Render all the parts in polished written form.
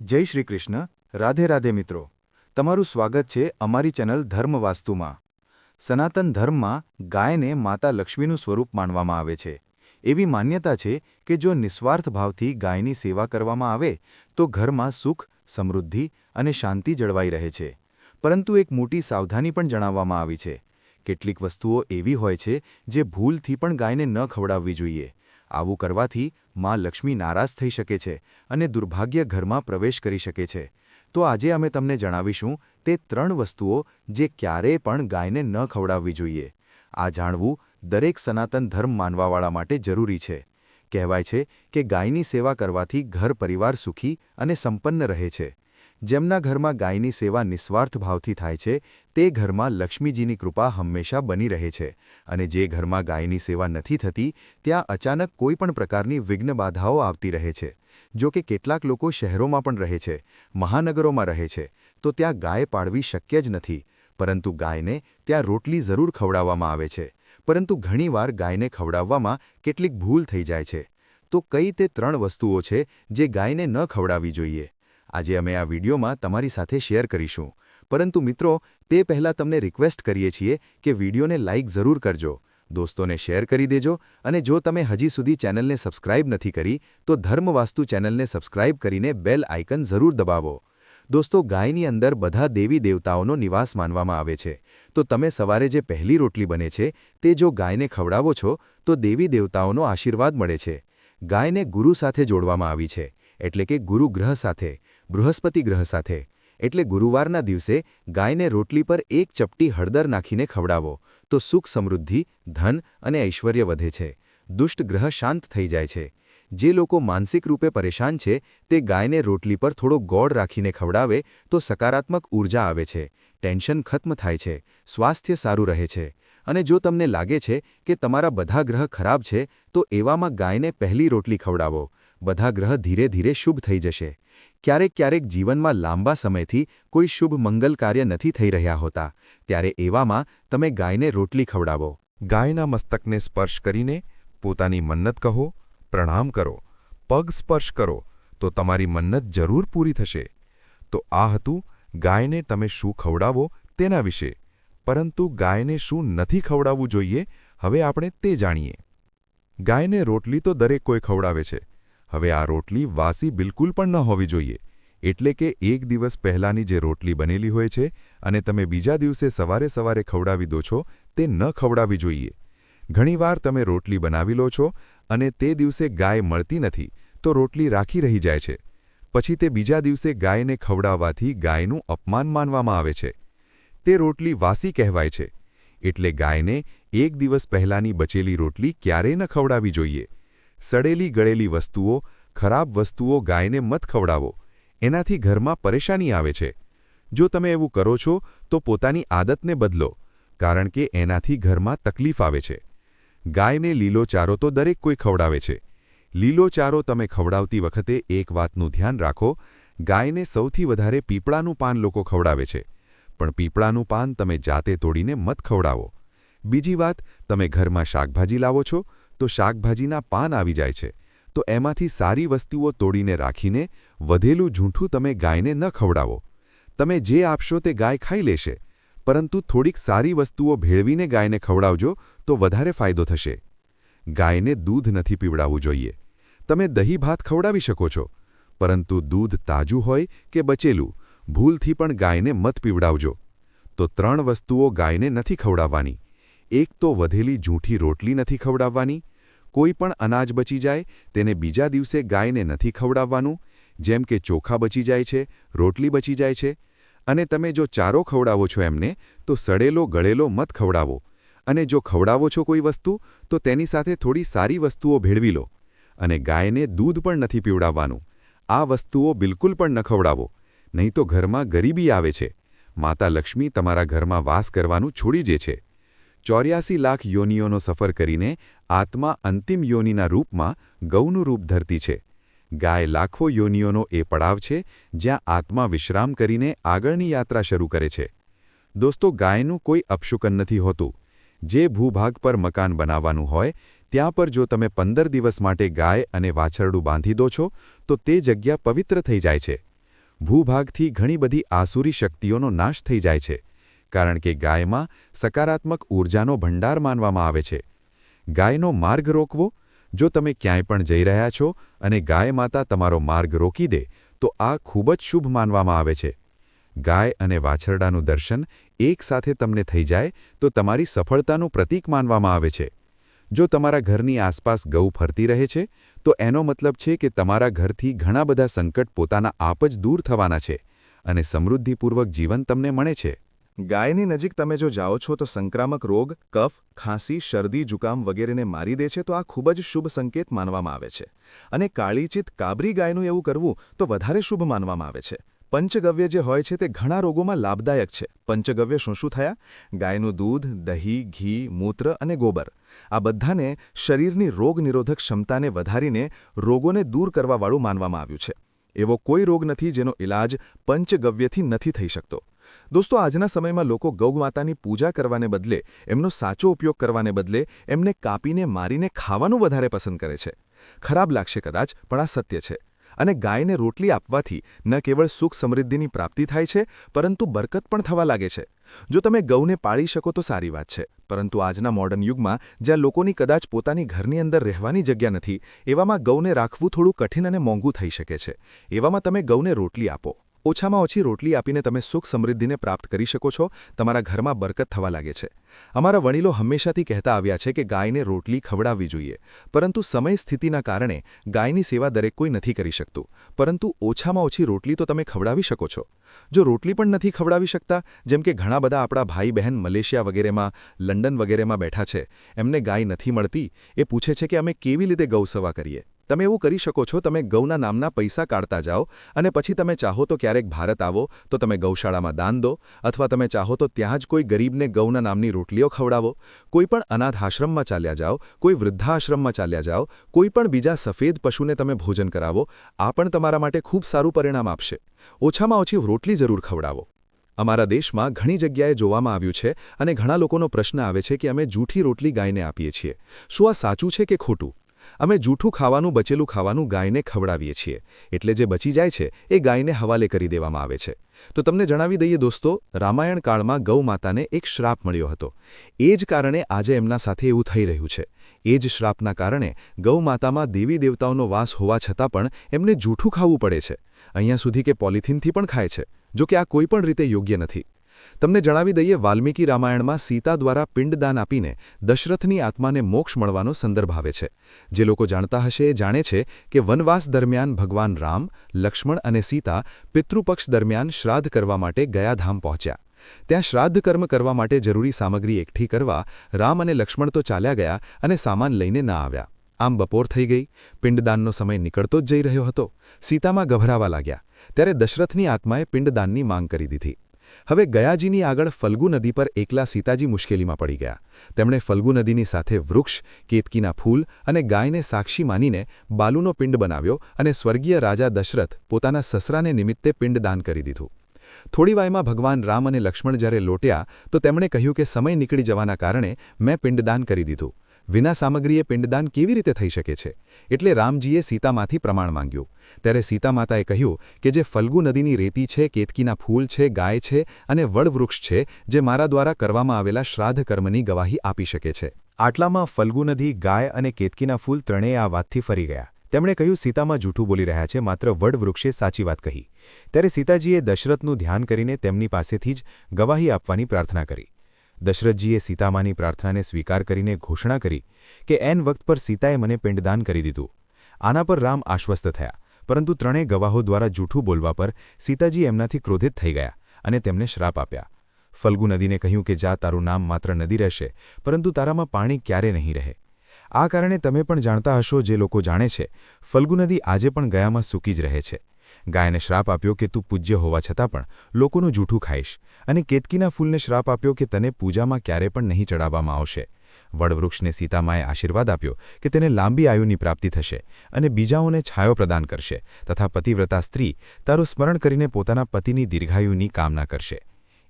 જય શ્રી કૃષ્ણ, રાધે રાધે મિત્રો. તમારું સ્વાગત છે અમારી ચેનલ ધર્મ વાસ્તુમાં. સનાતન ધર્મમાં ગાયને માતા લક્ષ્મીનું સ્વરૂપ માનવામાં આવે છે. એવી માન્યતા છે કે જો નિસ્વાર્થ ભાવથી ગાયની સેવા કરવામાં આવે તો ઘરમાં સુખ, સમૃદ્ધિ અને શાંતિ જળવાઈ રહે છે. પરંતુ એક મોટી સાવધાની પણ જણાવવામાં આવી છે. કેટલીક વસ્તુઓ એવી હોય છે જે ભૂલથી પણ ગાયને ન ખવડાવવી જોઈએ. આવું કરવાથી માં લક્ષ્મી નારાજ થઈ શકે છે અને દુર્ભાગ્ય ઘરમાં પ્રવેશ કરી શકે છે. તો આજે અમે તમને જણાવીશું તે 3 વસ્તુઓ જે ક્યારેય પણ ગાયને ન ખવડાવવી જોઈએ. આ જાણવું દરેક સનાતન ધર્મ માનવાવાળા માટે જરૂરી છે. કહેવાય છે કે ગાયની સેવા કરવાથી ઘર પરિવાર સુખી અને સંપન્ન રહે છે. જેમના ઘરમાં ગાયની સેવા નિસ્વાર્થ ભાવથી થાય છે તે ઘરમાં લક્ષ્મીજીની કૃપા હંમેશા બની રહે છે અને જે ઘરમાં ગાયની સેવા નથી થતી ત્યાં અચાનક કોઈપણ પ્રકારની વિઘ્ન બાધાઓ આવતી રહે છે. જો કે કેટલાક લોકો શહેરોમાં પણ રહે છે, મહાનગરોમાં રહે છે, તો ત્યાં ગાય પાળવી શક્ય જ નથી. પરંતુ ગાયને ત્યાં રોટલી જરૂર ખવડાવવામાં આવે છે. પરંતુ ઘણીવાર ગાયને ખવડાવવામાં કેટલીક ભૂલ થઈ જાય છે. તો કઈ તે 3 વસ્તુઓ છે જે ગાયને ન ખવડાવવી જોઈએ? આજે અમે આ વિડીયોમાં તમારી સાથે શેર કરીશું. પરંતુ મિત્રો, તે પહેલાં તમને રિક્વેસ્ટ કરીએ છીએ કે વિડીયોને લાઇક જરૂર કરજો, દોસ્તોને શેર કરી દેજો અને જો તમે હજી સુધી ચેનલને સબસ્ક્રાઇબ નથી કરી તો ધર્મ વાસ્તુ ચેનલને સબસ્ક્રાઇબ કરીને બેલ આઇકન જરૂર દબાવો. દોસ્તો, ગાયની અંદર બધા દેવી દેવતાઓનો નિવાસ માનવામાં આવે છે. તો તમે સવારે જે પહેલી રોટલી બને છે તે જો ગાયને ખવડાવો છો તો દેવી દેવતાઓનો આશીર્વાદ મળે છે. ગાયને ગુરુ સાથે જોડવામાં આવી છે, એટલે કે ગુરુ ગ્રહ સાથે, બૃહસ્પતિ ગ્રહ સાથે. એટલે ગુરુવારના દિવસે ગાયને રોટલી પર એક ચપટી હળદર નાખીને ખવડાવો તો સુખ, સમૃદ્ધિ, ધન અને ઐશ્વર્ય વધે છે. દુષ્ટ ગ્રહ શાંત થઈ જાય છે. જે લોકો માનસિક રૂપે પરેશાન છે તે ગાયને રોટલી પર થોડો ગોળ રાખીને ખવડાવે તો સકારાત્મક ઊર્જા આવે છે, ટેન્શન ખત્મ થાય છે, સ્વાસ્થ્ય સારું રહે છે. અને જો તમને લાગે છે કે તમારા બધા ગ્રહ ખરાબ છે તો એવામાં ગાયને પહેલી રોટલી ખવડાવો. બધા ગ્રહ ધીરે ધીરે શુભ થઈ જશે. ક્યારેક જીવનમાં લાંબા સમયથી કોઈ શુભ મંગલ કાર્ય નથી થઈ રહ્યા હોતા, ત્યારે એવામાં તમે ગાયને રોટલી ખવડાવો. ગાયના મસ્તકને સ્પર્શ કરીને પોતાની મન્નત કહો, પ્રણામ કરો, પગ સ્પર્શ કરો તો તમારી મન્નત જરૂર પૂરી થશે. તો આ હતું ગાયને તમે શું ખવડાવો તેના વિશે. પરંતુ ગાયને શું નથી ખવડાવવું જોઈએ, હવે આપણે તે જાણીએ. ગાયને રોટલી તો દરેક કોઈ ખવડાવે છે. હવે આ રોટલી વાસી બિલકુલ પણ ન હોવી જોઈએ. એટલે કે એક દિવસ પહેલાંની જે રોટલી બનેલી હોય છે અને તમે બીજા દિવસે સવારે ખવડાવી દો છો તે ન ખવડાવવી જોઈએ. ઘણીવાર તમે રોટલી બનાવી લો છો અને તે દિવસે ગાય મળતી નથી તો રોટલી રાખી રહી જાય છે. પછી તે બીજા દિવસે ગાયને ખવડાવવાથી ગાયનું અપમાન માનવામાં આવે છે. તે રોટલી વાસી કહેવાય છે. એટલે ગાયને એક દિવસ પહેલાંની બચેલી રોટલી ક્યારેય ન ખવડાવવી જોઈએ. સડેલી ગળેલી વસ્તુઓ, ખરાબ વસ્તુઓ ગાયને મત ખવડાવો. એનાથી ઘરમાં પરેશાની આવે છે. જો તમે એવું કરો છો તો પોતાની આદતને બદલો, કારણ કે એનાથી ઘરમાં તકલીફ આવે છે. ગાયને લીલો ચારો તો દરેક કોઈ ખવડાવે છે. લીલો ચારો તમે ખવડાવતી વખતે એક વાતનું ધ્યાન રાખો, ગાયને સૌથી વધારે પીપળાનું પાન લોકો ખવડાવે છે. પણ પીપળાનું પાન તમે જાતે તોડીને મત ખવડાવો. બીજી વાત, તમે ઘરમાં શાકભાજી લાવો છો તો શાકભાજીના પાન આવી જાય છે, તો એમાંથી સારી વસ્તુઓ તોડીને રાખીને વધેલું ઝૂઠું તમે ગાયને ન ખવડાવો. તમે જે આપશો તે ગાય ખાઈ લેશે, પરંતુ થોડીક સારી વસ્તુઓ ભેળવીને ગાયને ખવડાવજો તો વધારે ફાયદો થશે. ગાયને દૂધ નથી પીવડાવવું જોઈએ. તમે દહીં ભાત ખવડાવી શકો છો, પરંતુ દૂધ તાજું હોય કે બચેલું, ભૂલથી પણ ગાયને મત પીવડાવજો. તો 3 વસ્તુઓ ગાયને નથી ખવડાવવાની. એક તો વધેલી ઝૂઠી રોટલી નથી ખવડાવવાની. કોઈ પણ અનાજ બચી જાય તેને બીજા દિવસે ગાયને નથી ખવડાવવાનું. જેમ કે ચોખા બચી જાય છે, રોટલી બચી જાય છે. અને તમે જો ચારો ખવડાવો છો એમને તો સડેલો ગળેલો મત ખવડાવો. અને જો ખવડાવો છો કોઈ વસ્તુ તો તેની સાથે થોડી સારી વસ્તુઓ ભેળવી લો. અને ગાયને દૂધ પણ નથી પીવડાવવાનું. આ વસ્તુઓ બિલકુલ પણ ન ખવડાવો, નહીં તો ઘરમાં ગરીબી આવે છે. માતા લક્ષ્મી તમારા ઘરમાં વાસ કરવાનું છોડી દે છે. 84 લાખ યોનિઓનો સફર કરીને આત્મા અંતિમ યોનિના રૂપમાં ગૌનું રૂપ ધરતી છે. ગાય લાખો યોનિઓનો એ પડાવ છે જ્યાં આત્મા વિશ્રામ કરીને આગળની યાત્રા શરૂ કરે છે. દોસ્તો, ગાયનું કોઈ અપશુકન નથી હોતું. જે ભૂભાગ પર મકાન બનાવવાનું હોય ત્યાં પર જો તમે 15 દિવસ માટે ગાય અને વાછરડું બાંધી દો છો તો તે જગ્યા પવિત્ર થઈ જાય છે. ભૂભાગથી ઘણી બધી આસુરી શક્તિઓનો નાશ થઈ જાય છે, કારણ કે ગાયમાં સકારાત્મક ઊર્જાનો ભંડાર માનવામાં આવે છે. ગાયનો માર્ગ રોકવો. જો તમે ક્યાંય પણ જઈ રહ્યા છો અને ગાય માતા તમારો માર્ગ રોકી દે તો આ ખૂબ જ શુભ માનવામાં આવે છે. ગાય અને વાછરડાનું દર્શન એકસાથે તમને થઈ જાય તો તમારી સફળતાનું પ્રતીક માનવામાં આવે છે. જો તમારા ઘરની આસપાસ ગૌ ફરતી રહે છે તો એનો મતલબ છે કે તમારા ઘરથી ઘણા બધા સંકટ પોતાના આપ જ દૂર થવાના છે અને સમૃદ્ધિપૂર્વક જીવન તમને મળે છે. ગાયની નજીક તમે જો જાઓ છો તો સંક્રામક રોગ, કફ, ખાંસી, શરદી, જુકામ વગેરેને મારી દે છે તો આ ખૂબ જ શુભ સંકેત માનવામાં આવે છે. અને કાળીચિત કાબરી ગાયનું એવું કરવું તો વધારે શુભ માનવામાં આવે છે. પંચગવ્ય જે હોય છે તે ઘણા રોગોમાં લાભદાયક છે. પંચગવ્ય શું થયા? ગાયનું દૂધ, દહીં, ઘી, મૂત્ર અને ગોબર. આ બધાને શરીરની રોગનિરોધક ક્ષમતાને વધારીને રોગોને દૂર કરવાવાળું માનવામાં આવ્યું છે. એવો કોઈ રોગ નથી જેનો ઇલાજ પંચગવ્યથી નથી થઈ શકતો. દોસ્તો, આજના સમયમાં લોકો ગૌમાતાની પૂજા કરવાને બદલે, એમનો સાચો ઉપયોગ કરવાને બદલે એમને કાપીને મારીને ખાવાનું વધારે પસંદ કરે છે. ખરાબ લાગશે કદાચ, પણ આ સત્ય છે. અને ગાયને રોટલી આપવાથી ન કેવળ સુખ સમૃદ્ધિની પ્રાપ્તિ થાય છે, પરંતુ બરકત પણ થવા લાગે છે. જો તમે ગૌને પાળી શકો તો સારી વાત છે, પરંતુ આજના મોડર્ન યુગમાં જ્યાં લોકોની કદાચ પોતાની ઘરની અંદર રહેવાની જગ્યા નથી, એવામાં ગૌને રાખવું થોડું કઠિન અને મોંઘું થઈ શકે છે. એવામાં તમે ગૌને રોટલી આપો. ઓછામાં ઓછી રોટલી આપીને તમે સુખ સમૃદ્ધિને પ્રાપ્ત કરી શકો છો. તમારા ઘરમાં બરકત થવા લાગે છે. અમારા વડીલો હંમેશાથી કહેતા આવ્યા છે કે ગાયને રોટલી ખવડાવવી જોઈએ, પરંતુ સમય સ્થિતિના કારણે ગાયની સેવા દરેક કોઈ નથી કરી શકતું. પરંતુ ઓછામાં ઓછી રોટલી તો તમે ખવડાવી શકો છો. જો રોટલી પણ નથી ખવડાવી શકતા, જેમ કે ઘણા બધા આપણા ભાઈ બહેન મલેશિયા વગેરેમાં, લંડન વગેરેમાં બેઠા છે, એમને ગાય નથી મળતી, એ પૂછે છે કે અમે કેવી રીતે ગૌસેવા કરીએ. તમે એવું કરી શકો છો, તમે ગૌના નામના પૈસા કાઢતા જાઓ અને પછી તમે ચાહો તો ક્યારેક ભારત આવો તો તમે ગૌશાળામાં દાન દો, અથવા તમે ચાહો તો ત્યાં જ કોઈ ગરીબને ગૌના નામની રોટલીઓ ખવડાવો. કોઈ પણ અનાથ આશ્રમમાં ચાલ્યા જાઓ, કોઈ વૃદ્ધાશ્રમમાં ચાલ્યા જાઓ, કોઈ પણ બીજા સફેદ પશુને તમે ભોજન કરાવો. આ પણ તમારા માટે ખૂબ સારું પરિણામ આપશે. ઓછામાં ઓછી રોટલી જરૂર ખવડાવો. અમારા દેશમાં ઘણી જગ્યાએ જોવામાં આવ્યું છે અને ઘણા લોકોનો પ્રશ્ન આવે છે કે અમે જૂઠી રોટલી ગાયને આપીએ છીએ. શું આ સાચું છે કે ખોટું? અમે જૂઠું ખાવાનું, બચેલું ખાવાનું ગાયને ખવડાવીએ છીએ, એટલે જે બચી જાય છે એ ગાયને હવાલે કરી દેવામાં આવે છે. તો તમને જણાવી દઈએ દોસ્તો, રામાયણ કાળમાં ગૌ માતાને એક શ્રાપ મળ્યો હતો. એ જ કારણે આજે એમના સાથે એવું થઈ રહ્યું છે. એ જ શ્રાપના કારણે ગૌ માતામાં દેવી દેવતાઓનો વાસ હોવા છતાં પણ એમને જૂઠું ખાવું પડે છે. અહીંયા સુધી કે પોલિથીનથી પણ ખાય છે, જો કે આ કોઈ પણ રીતે યોગ્ય નથી. તમને જણાવી દઈએ, વાલ્મીકી રામાયણમાં સીતા દ્વારા પિંડદાન આપીને દશરથની આત્માને મોક્ષ મળવાનો સંદર્ભ આવે છે. જે લોકો જાણતા હશે એ જાણે છે કે વનવાસ દરમિયાન ભગવાન રામ, લક્ષ્મણ અને સીતા પિતૃપક્ષ દરમિયાન શ્રાદ્ધ કરવા માટે ગયાધામ પહોંચ્યા. ત્યાં શ્રાદ્ધ કર્મ કરવા માટે જરૂરી સામગ્રી એકઠી કરવા રામ અને લક્ષ્મણ તો ચાલ્યા ગયા અને સામાન લઈને ના આવ્યા. આમ બપોર થઈ ગઈ. પિંડદાનનો સમય નીકળતો જ જઈ રહ્યો હતો. સીતામાં ગભરાવા લાગ્યા. ત્યારે દશરથની આત્માએ પિંડદાનની માંગ કરી દીધી. હવે ગયાજીની આગળ ફલ્ગુ નદી પર એકલા સીતાજી મુશ્કેલીમાં પડી ગયા. તેમણે ફલ્ગુ નદીની સાથે વૃક્ષ, કેતકીના ફૂલ અને ગાયને સાક્ષી માનીને બાલુનો પિંડ બનાવ્યો અને સ્વર્ગીય રાજા દશરથ પોતાના સસરાને નિમિત્તે પિંડદાન કરી દીધું. થોડી વારમાં ભગવાન રામ અને લક્ષ્મણ જ્યારે લોટ્યા તો તેમણે કહ્યું કે સમય નીકળી જવાના કારણે મેં પિંડદાન કરી દીધું. વિના સામગ્રીએ પિંડદાન કેવી રીતે થઈ શકે છે? એટલે રામજીએ સીતામાંથી પ્રમાણ માંગ્યું. ત્યારે સીતા માતાએ કહ્યું કે જે ફલ્ગુ નદીની રેતી છે, કેતકીના ફૂલ છે, ગાય છે અને વડવૃક્ષ છે, જે મારા દ્વારા કરવામાં આવેલા શ્રાદ્ધ કર્મની ગવાહી આપી શકે છે. આટલામાં ફલ્ગુ નદી, ગાય અને કેતકીના ફૂલ ત્રણેય આ વાતથી ફરી ગયા. તેમણે કહ્યું સીતામાં જૂઠું બોલી રહ્યા છે, માત્ર વડવૃક્ષે સાચી વાત કહી. ત્યારે સીતાજીએ દશરથનું ધ્યાન કરીને તેમની પાસેથી જ ગવાહી આપવાની પ્રાર્થના કરી. દશરથજીએ સીતામાની પ્રાર્થનાને સ્વીકાર કરીને ઘોષણા કરી કે એન વખત પર સીતાએ મને પિંડદાન કરી દીધું. આના પર રામ આશ્વસ્ત થયા, પરંતુ ત્રણેય ગવાહો દ્વારા જૂઠું બોલવા પર સીતાજી એમનાથી ક્રોધિત થઈ ગયા અને તેમને શ્રાપ આપ્યા. ફલ્ગુ નદીને કહ્યું કે જા, તારું નામ માત્ર નદી રહેશે, પરંતુ તારામાં પાણી ક્યારે નહીં રહે. આ કારણે તમે પણ જાણતા હશો, જે લોકો જાણે છે, ફલ્ગુ નદી આજે પણ ગયામાં સૂકી જ રહે છે. ગાયને શ્રાપ આપ્યો કે તું પૂજ્ય હોવા છતાં પણ લોકોનું જૂઠું ખાઈશ, અને કેતકીના ફૂલને શ્રાપ આપ્યો કે તને પૂજામાં ક્યારે પણ નહીં ચડાવવામાં આવશે. વડવૃક્ષને સીતામાએ આશીર્વાદ આપ્યો કે તેને લાંબી આયુની પ્રાપ્તિ થશે અને બીજાઓને છાયો પ્રદાન કરશે, તથા પતિવ્રતા સ્ત્રી તારું સ્મરણ કરીને પોતાના પતિની દીર્ઘાયુની કામના કરશે.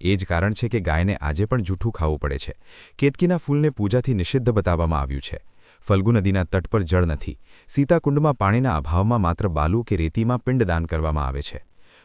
એ જ કારણ છે કે ગાયને આજે પણ જૂઠું ખાવું પડે છે. કેતકીના ફૂલને પૂજાથી નિષિદ્ધ બતાવવામાં આવ્યું છે. ફલ્ગુ નદીના તટ પર જળ નથી. સીતાકુંડમાં પાણીના અભાવમાં માત્ર બાલુ કે રેતીમાં પિંડદાન કરવામાં આવે છે.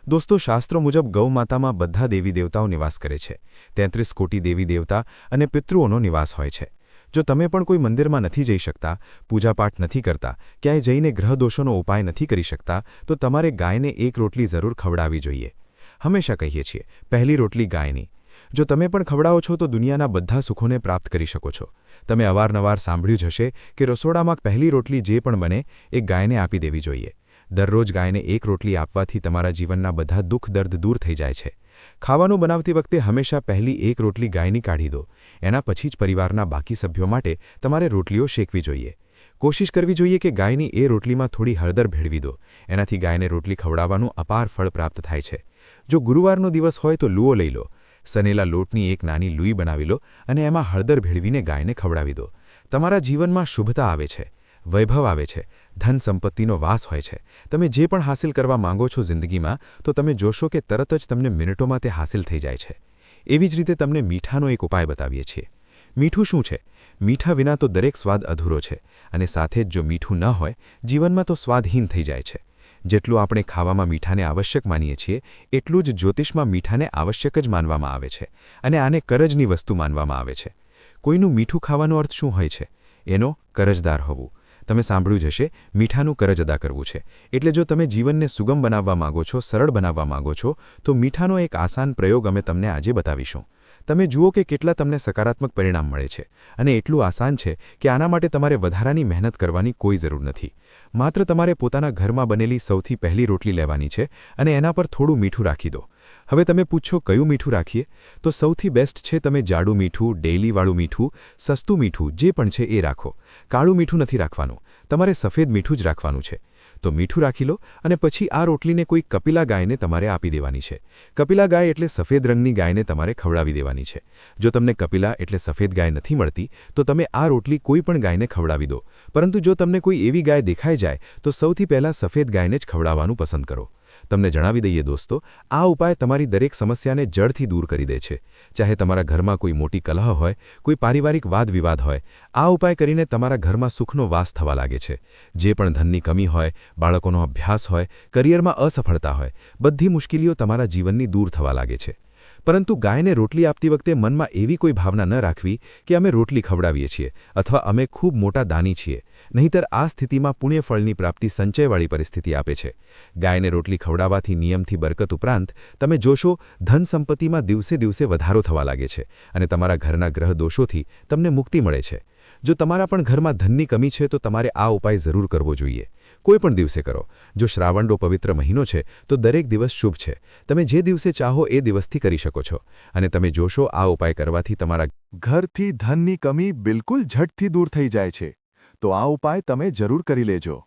દોસ્તો, શાસ્ત્રો મુજબ ગૌમાતામાં બધા દેવી દેવતાઓ નિવાસ કરે છે. 33 કોટી દેવી દેવતા અને પિતૃઓનો નિવાસ હોય છે. જો તમે પણ કોઈ મંદિરમાં નથી જઈ શકતા, પૂજાપાઠ નથી કરતા, ક્યાંય જઈને ગ્રહદોષોનો ઉપાય નથી કરી શકતા, તો તમારે ગાયને એક રોટલી જરૂર ખવડાવવી જોઈએ. હંમેશા કહીએ છીએ, પહેલી રોટલી ગાયની. જો તમે પણ ખવડાવો છો તો દુનિયાના બધા સુખોને પ્રાપ્ત કરી શકો છો. તમે અવારનવાર સાંભળ્યું જ હશે કે રસોડામાં પહેલી રોટલી જે પણ બને એ ગાયને આપી દેવી જોઈએ. દરરોજ ગાયને એક રોટલી આપવાથી તમારા જીવનના બધા દુઃખ દર્દ દૂર થઈ જાય છે. ખાવાનું બનાવતી વખતે હંમેશા પહેલી એક રોટલી ગાયની કાઢી દો. એના પછી જ પરિવારના બાકી સભ્યો માટે તમારે રોટલીઓ શેકવી જોઈએ. કોશિશ કરવી જોઈએ કે ગાયની એ રોટલીમાં થોડી હળદર ભેળવી દો. એનાથી ગાયને રોટલી ખવડાવવાનું અપાર ફળ પ્રાપ્ત થાય છે. જો ગુરુવારનો દિવસ હોય તો લુઓ લઈ લો. સનેલા લોટની એક નાની લુઈ બનાવી લો અને એમાં હળદર ભેળવીને ગાયને ખવડાવી દો. તમારા જીવનમાં શુભતા આવે છે, વૈભવ આવે છે, ધન સંપત્તિનો વાસ હોય છે. તમે જે પણ હાંસિલ કરવા માંગો છો જિંદગીમાં, તો તમે જોશો કે તરત જ તમને મિનિટોમાં તે હાંસિલ થઈ જાય છે. એવી જ રીતે તમને મીઠાનો એક ઉપાય બતાવીએ છીએ. મીઠું શું છે? મીઠા વિના તો દરેક સ્વાદ અધૂરો છે, અને સાથે જ જો મીઠું ન હોય, જીવનમાં તો સ્વાદહીન થઈ જાય છે. જેટલું આપણે ખાવામાં મીઠાને આવશ્યક માનીએ છીએ, એટલું જ જ્યોતિષમાં મીઠાને આવશ્યક જ માનવામાં આવે છે, અને આને કરજની વસ્તુ માનવામાં આવે છે. કોઈનું મીઠું ખાવાનો અર્થ શું હોય છે? એનો કરજદાર હોવું. તમે સાંભળ્યું જ હશે, મીઠાનું કરજ અદા કરવું છે. એટલે જો તમે જીવનને સુગમ બનાવવા માંગો છો, સરળ બનાવવા માંગો છો, તો મીઠાનો એક આસાન પ્રયોગ અમે તમને આજે બતાવીશું. તમે જુઓ કે કેટલા તમને સકારાત્મક પરિણામ મળે છે. અને એટલું આસાન છે કે આના માટે તમારે વધારાની મહેનત કરવાની કોઈ જરૂર નથી. માત્ર તમારે પોતાના ઘરમાં બનેલી સૌથી પહેલી રોટલી લેવાની છે અને એના પર થોડું મીઠું રાખી દો. હવે તમે પૂછશો, કયું મીઠું રાખીએ? તો સૌથી બેસ્ટ છે તમે જાડું મીઠું, ડેઈલીવાળું મીઠું, સસ્તું મીઠું જે પણ છે એ રાખો. કાળું મીઠું નથી રાખવાનું, તમારે સફેદ મીઠું જ રાખવાનું છે. તો મીઠું રાખી લો અને પછી આ રોટલીને કોઈ કપિલા ગાયને તમારે આપી દેવાની છે. કપિલા ગાય એટલે સફેદ રંગની ગાયને તમારે ખવડાવી દેવાની છે. જો તમને કપિલા એટલે સફેદ ગાય નથી મળતી, તો તમે આ રોટલી કોઈ પણ ગાયને ખવડાવી દો. પરંતુ જો તમને કોઈ એવી ગાય દેખાઈ જાય, તો સૌથી પહેલાં સફેદ ગાયને જ ખવડાવવાનું પસંદ કરો. તમને જણાવી દઈએ દોસ્તો, આ ઉપાય તમારી દરેક સમસ્યાને જડથી દૂર કરી દે છે. ચાહે તમારા ઘરમાં કોઈ મોટી કલહ હોય, કોઈ પારિવારિક વાદ-વિવાદ હોય, આ ઉપાય કરીને તમારા ઘરમાં સુખનો વાસ થવા લાગે છે. જે પણ ધનની કમી હોય, બાળકોનો અભ્યાસ હોય, કરિયરમાં અસફળતા હોય, બધી મુશ્કેલીઓ તમારા જીવનની દૂર થવા લાગે છે. પરંતુ ગાયને રોટલી આપતી વખતે મનમાં એવી કોઈ ભાવના ન રાખવી કે અમે રોટલી ખવડાવીએ છીએ અથવા અમે ખૂબ મોટા દાની છીએ. નહીંતર આ સ્થિતિમાં પુણ્યફળની પ્રાપ્તિ સંચયવાળી પરિસ્થિતિ આપે છે. ગાયને રોટલી ખવડાવવાથી નિયમથી બરકત ઉપરાંત તમે જોશો ધન સંપત્તિમાં દિવસે દિવસે વધારો થવા લાગે છે અને તમારા ઘરના ગ્રહ દોષોથી તમને મુક્તિ મળે છે. જો તમારા પણ ઘરમાં ધનની કમી છે તો તમારે આ ઉપાય જરૂર કરવો જોઈએ. કોઈ પણ દિવસે કરો. જો શ્રાવણનો પવિત્ર મહિનો છે તો દરેક દિવસ શુભ છે. તમે જે દિવસે ચાહો એ દિવસથી કરી શકો છો. અને તમે જોશો આ ઉપાય કરવાથી તમારા ઘરથી ધનની કમી બિલકુલ ઝટથી દૂર થઈ જાય છે. તો આ ઉપાય તમે જરૂર કરી લેજો.